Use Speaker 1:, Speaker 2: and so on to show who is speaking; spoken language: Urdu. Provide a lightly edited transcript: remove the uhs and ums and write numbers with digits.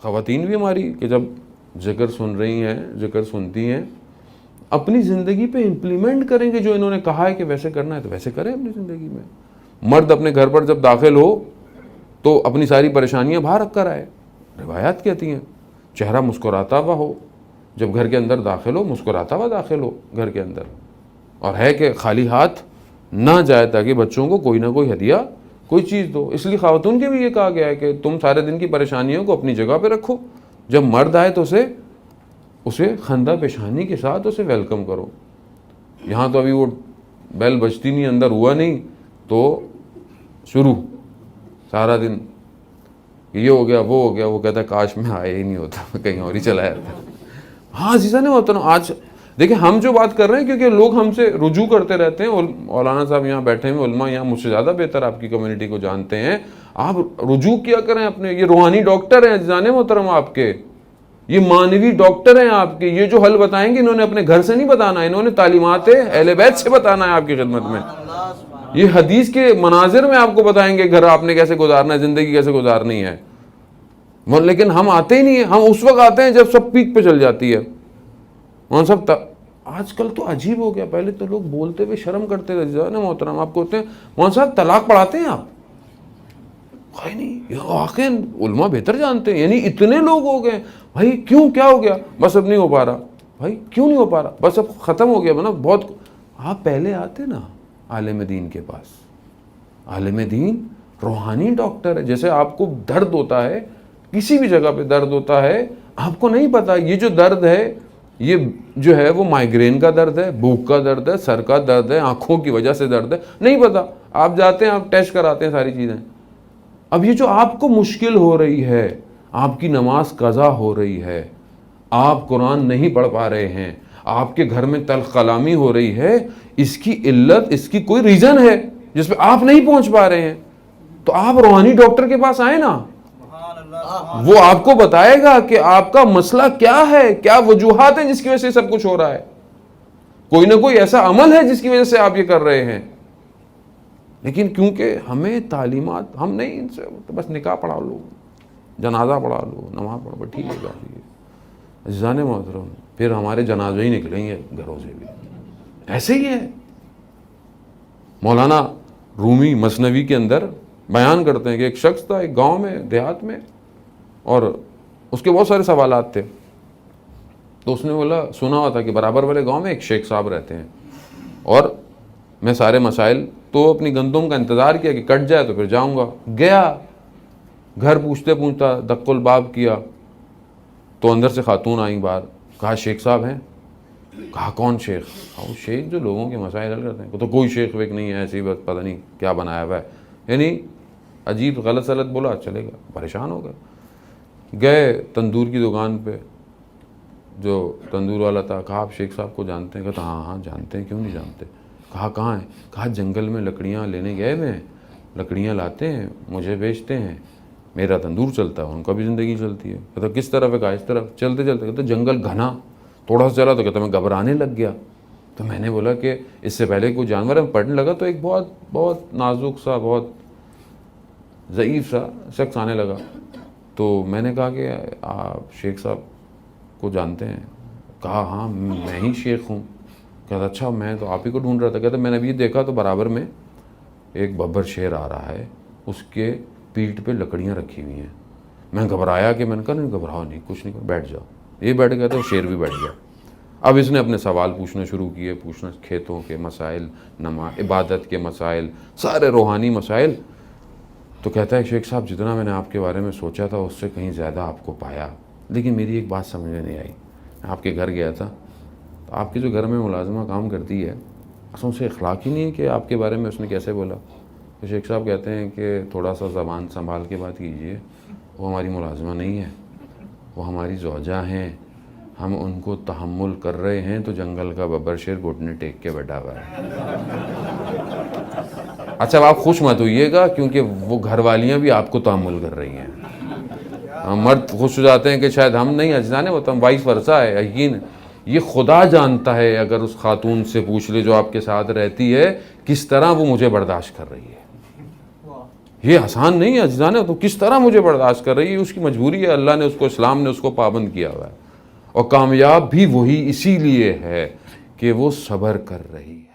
Speaker 1: خواتین بھی ہماری کہ جب ذکر سن رہی ہیں، ذکر سنتی ہیں، اپنی زندگی پہ امپلیمنٹ کریں گے جو انہوں نے کہا ہے کہ ویسے کرنا ہے تو ویسے کریں اپنی زندگی میں. مرد اپنے گھر پر جب داخل ہو تو اپنی ساری پریشانیاں باہر رکھ کر آئے. روایات کہتی ہیں چہرہ مسکراتا ہوا ہو، جب گھر کے اندر داخل ہو مسکراتا ہوا داخل ہو گھر کے اندر، اور ہے کہ خالی ہاتھ نہ جائے تاکہ بچوں کو کوئی نہ کوئی ہدیہ کوئی چیز دو. اس لیے خواتون کے بھی یہ کہا گیا ہے کہ تم سارے دن کی پریشانیوں کو اپنی جگہ پہ رکھو، جب مرد آئے تو اسے خندہ پیشانی کے ساتھ اسے ویلکم کرو. یہاں تو ابھی وہ بیل بجتی نہیں، اندر ہوا نہیں تو شروع سارا دن یہ ہو گیا وہ ہو گیا، وہ کہتا ہے کاش میں آیا ہی نہیں ہوتا، میں کہیں اور ہی چلا جاتا. ہاں عزیزہ نے ہوتا نا. آج دیکھیں ہم جو بات کر رہے ہیں کیونکہ لوگ ہم سے رجوع کرتے رہتے ہیں، مولانا صاحب یہاں بیٹھے ہیں، علماء یہاں مجھ سے زیادہ بہتر آپ کی کمیونٹی کو جانتے ہیں. آپ رجوع کیا کریں اپنے، یہ روحانی ڈاکٹر ہیں عزیزان محترم آپ کے، یہ مانوی ڈاکٹر ہیں آپ کے. یہ جو حل بتائیں گے انہوں نے اپنے گھر سے نہیں بتانا ہے، انہوں نے تعلیمات اہل بیت سے بتانا ہے آپ کی خدمت میں. یہ حدیث کے مناظر میں آپ کو بتائیں گے گھر آپ نے کیسے گزارنا ہے، زندگی کیسے گزارنی ہے. لیکن ہم آتے ہی نہیں ہیں. ہم اس وقت آتے ہیں جب سب پیک پہ چل جاتی ہے. وہاں سب آج کل تو عجیب ہو گیا. پہلے تو لوگ بولتے ہوئے شرم کرتے تھے عزیزان محترم. آپ کو ہوتے ہیں وہاں صاحب طلاق پڑھاتے ہیں آپ؟ نہیں، یہ واقعی علماء بہتر جانتے ہیں. یعنی اتنے لوگ ہو گئے بھائی، کیوں کیا ہو گیا؟ بس اب نہیں ہو پا رہا. بھائی کیوں نہیں ہو پا رہا؟ بس اب ختم ہو گیا نا بہت. آپ پہلے آتے نا عالم دین کے پاس. عالم دین روحانی ڈاکٹر ہے. جیسے آپ کو درد ہوتا ہے، کسی بھی جگہ پہ درد ہوتا ہے، آپ کو نہیں پتا یہ جو درد ہے یہ جو ہے وہ مائیگرین کا درد ہے، بھوک کا درد ہے، سر کا درد ہے، آنکھوں کی وجہ سے درد ہے، نہیں پتا. آپ جاتے ہیں، آپ ٹیسٹ کراتے ہیں ساری چیزیں. اب یہ جو آپ کو مشکل ہو رہی ہے، آپ کی نماز قضا ہو رہی ہے، آپ قرآن نہیں پڑھ پا رہے ہیں، آپ کے گھر میں تلخ کلامی ہو رہی ہے، اس کی علت، اس کی کوئی ریزن ہے جس پہ آپ نہیں پہنچ پا رہے ہیں، تو آپ روحانی ڈاکٹر کے پاس آئیں نا. وہ آپ کو بتائے گا کہ آپ کا مسئلہ کیا ہے، کیا وجوہات ہیں جس کی وجہ سے سب کچھ ہو رہا ہے. کوئی نہ کوئی ایسا عمل ہے جس کی وجہ سے آپ یہ کر رہے ہیں. لیکن کیونکہ ہمیں تعلیمات، ہم نہیں ان سے بس نکاح پڑھا لو، جنازہ پڑھا لو، نماز پڑھو، ٹھیک ہے کافی ہے. عزیزان محترم پھر ہمارے جنازے ہی نکلیں گے گھروں سے بھی. ایسے ہی ہے. مولانا رومی مثنوی کے اندر بیان کرتے ہیں کہ ایک شخص تھا ایک گاؤں میں، دیہات میں، اور اس کے بہت سارے سوالات تھے. تو اس نے بولا، سنا ہوا تھا کہ برابر والے گاؤں میں ایک شیخ صاحب رہتے ہیں، اور میں سارے مسائل تو اپنی گندم کا انتظار کیا کہ کٹ جائے تو پھر جاؤں گا. گیا گھر پوچھتے پوچھتا دق الباب کیا تو اندر سے خاتون آئیں باہر. کہا شیخ صاحب ہیں؟ کہا کون شیخ؟ وہ شیخ جو لوگوں کے مسائل حل کرتے ہیں. تو کوئی شیخ ویک نہیں ہے، ایسی بس پتہ نہیں کیا بنایا ہوا ہے. یعنی عجیب غلط سلط بولا، چلے گا. پریشان ہو گئے. گئے تندور کی دکان پہ، جو تندور والا تھا. کہا آپ شیخ صاحب کو جانتے ہیں؟ کہا ہاں ہاں جانتے ہیں، کیوں نہیں جانتے. کہا کہاں ہیں؟ کہا جنگل میں لکڑیاں لینے گئے ہوئے ہیں، لکڑیاں لاتے ہیں، مجھے بیچتے ہیں، میرا تندور چلتا ہے، ان کا بھی زندگی چلتی ہے. کہتا کس طرف ہے؟ کہا اس طرف. چلتے چلتے کہتا جنگل گھنا، تھوڑا سا چلا تو کہتا میں گھبرانے لگ گیا. تو میں نے بولا کہ اس سے پہلے کوئی جانور ہے؟ پڑھنے لگا تو ایک بہت بہت نازک سا، بہت ضعیف سا شخص آنے لگا. تو میں نے کہا کہ آپ شیخ صاحب کو جانتے ہیں؟ کہا ہاں میں ہی شیخ ہوں. کہتا اچھا میں تو آپ ہی کو ڈھونڈ رہا تھا. کہتا میں نے ابھی دیکھا تو برابر میں ایک ببر شیر آ رہا ہے، اس کے پیٹھ پہ لکڑیاں رکھی ہوئی ہیں. میں گھبرایا کہ میں نے کہا نہیں گھبراؤ نہیں، کچھ نہیں، بیٹھ جاؤ. یہ بیٹھ گیا تو شیر بھی بیٹھ گیا. اب اس نے اپنے سوال پوچھنا شروع کیے، پوچھنا کھیتوں کے مسائل، نماز، عبادت کے مسائل، سارے روحانی مسائل. تو کہتا ہے شیخ صاحب جتنا میں نے آپ کے بارے میں سوچا تھا اس سے کہیں زیادہ آپ کو پایا، لیکن میری ایک بات سمجھ میں نہیں آئی. میں آپ کے گھر گیا تھا تو آپ کے جو گھر میں ملازمہ کام کرتی ہے، اصل سے اخلاق ہی نہیں ہے کہ آپ کے بارے میں اس نے کیسے بولا. تو شیخ صاحب کہتے ہیں کہ تھوڑا سا زبان سنبھال کے بات کیجئے، وہ ہماری ملازمہ نہیں ہے، وہ ہماری زوجہ ہیں، ہم ان کو تحمل کر رہے ہیں تو جنگل کا ببر شیر گھٹنے ٹیک کے بیٹھا ہوا ہے. اچھا آپ خوش مت ہوئیے گا کیونکہ وہ گھر والیاں بھی آپ کو تحمل کر رہی ہیں. مرد خوش ہو جاتے ہیں کہ شاید ہم نہیں اجزانے ہوتا، ہم وائس ورثہ ہے. یقین یہ خدا جانتا ہے، اگر اس خاتون سے پوچھ لے جو آپ کے ساتھ رہتی ہے کس طرح وہ مجھے برداشت کر رہی ہے. یہ آسان نہیں ہے جانے تو کس طرح مجھے برداشت کر رہی ہے, اس کی مجبوری ہے, اللہ نے اس کو, اسلام نے اس کو پابند کیا ہوا ہے, اور کامیاب بھی وہی اسی لیے ہے کہ وہ صبر کر رہی ہے.